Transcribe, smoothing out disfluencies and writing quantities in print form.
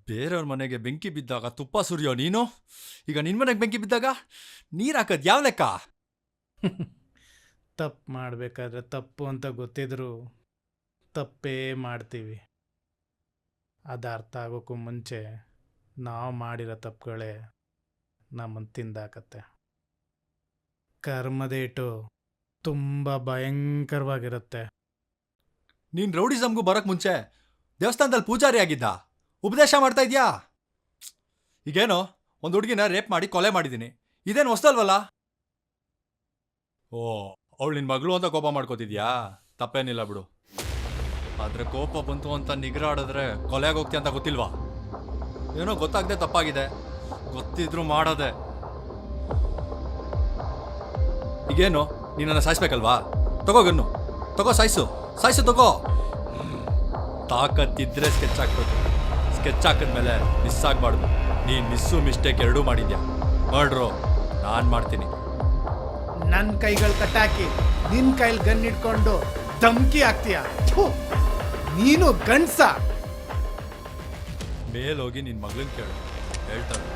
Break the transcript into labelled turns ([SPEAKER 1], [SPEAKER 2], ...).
[SPEAKER 1] ಬೇರೆಯವ್ರ ಮನೆಗೆ ಬೆಂಕಿ ಬಿದ್ದಾಗ ತುಪ್ಪ ಸುರಿಯೋ ನೀನು ಈಗ ನಿನ್ ಮನೆಗೆ ಬೆಂಕಿ ಬಿದ್ದಾಗ ನೀರ್ ಹಾಕದ್ ಯಾವ ಲೆಕ್ಕ?
[SPEAKER 2] ತಪ್ಪು ಮಾಡಬೇಕಾದ್ರೆ ತಪ್ಪು ಅಂತ ಗೊತ್ತಿದ್ರು ತಪ್ಪೇ ಮಾಡ್ತೀವಿ. ಅದು ಅರ್ಥ ಆಗೋಕ್ಕೂ ಮುಂಚೆ ನಾವು ಮಾಡಿರೋ ತಪ್ಪುಗಳೇ ನಮ್ಮನ್ನು ತಿಂದಾಕತ್ತೆ. ಕರ್ಮದೇಟು ತುಂಬ ಭಯಂಕರವಾಗಿರುತ್ತೆ.
[SPEAKER 1] ನೀನ್ ರೌಡಿಸಮ್ಗೂ ಬರಕ್ ಮುಂಚೆ ದೇವಸ್ಥಾನದಲ್ಲಿ ಪೂಜಾರಿ ಆಗಿದ್ದ, ಉಪದೇಶ ಮಾಡ್ತಾ ಇದ್ಯಾ? ಈಗೇನೋ ಒಂದು ಹುಡುಗಿನ ರೇಪ್ ಮಾಡಿ ಕೊಲೆ ಮಾಡಿದ್ದೀನಿ, ಇದೇನು ಹೊಸ್ತಲ್ವಲ್ಲ? ಓ, ಅವಳು ನಿನ್ ಮಗಳು ಅಂತ ಕೋಪ ಮಾಡ್ಕೋತಿದ್ಯಾ? ತಪ್ಪೇನಿಲ್ಲ ಬಿಡು. ಆದ್ರೆ ಕೋಪ ಬಂತು ಅಂತ ನಿಗ್ರಾಡಿದ್ರೆ ಕೊಲೆಗೆ ಹೋಗ್ತೀಯ ಅಂತ ಗೊತ್ತಿಲ್ವಾ? ಏನೋ ಗೊತ್ತಾಗದೆ ತಪ್ಪಾಗಿದೆ, ಗೊತ್ತಿದ್ರು ಮಾಡೋದೆ. ಈಗೇನು ನೀನನ್ನ ಸಾಯಿಸ್ಬೇಕಲ್ವಾ? ತಗೋ ಗನ್ನು, ತಗೋ ಸಾಯಿಸು ತಗೋ. ತಾಕತ್ತಿದ್ರೆ ಸ್ಕೆಚ್ ಹಾಕ್ಬೇಕು. ಸ್ಕೆಚ್ ಹಾಕಿದ್ಮೇಲೆ ಮಿಸ್ ಆಗಬಾರ್ದು. ನೀನು ಮಿಸ್ಸು ಮಿಸ್ಟೇಕ್ ಎರಡೂ ಮಾಡಿದ್ಯಾ. ಮಾಡ್ರು, ನಾನು ಮಾಡ್ತೀನಿ.
[SPEAKER 2] ನನ್ನ ಕೈಗಳು ಕಟ್ಟಾಕಿ ನಿನ್ನ ಕೈಲಿ ಗನ್ ಇಟ್ಕೊಂಡು ಧಮ್ಕಿ ಹಾಕ್ತೀಯ? ನೀನು ಗಂಡ್ಸ?
[SPEAKER 1] ಮೇಲೋಗಿ ನಿನ್ನ ಮಗಳನ್ನ ಕೇಳು, ಹೇಳ್ತಾಳೆ.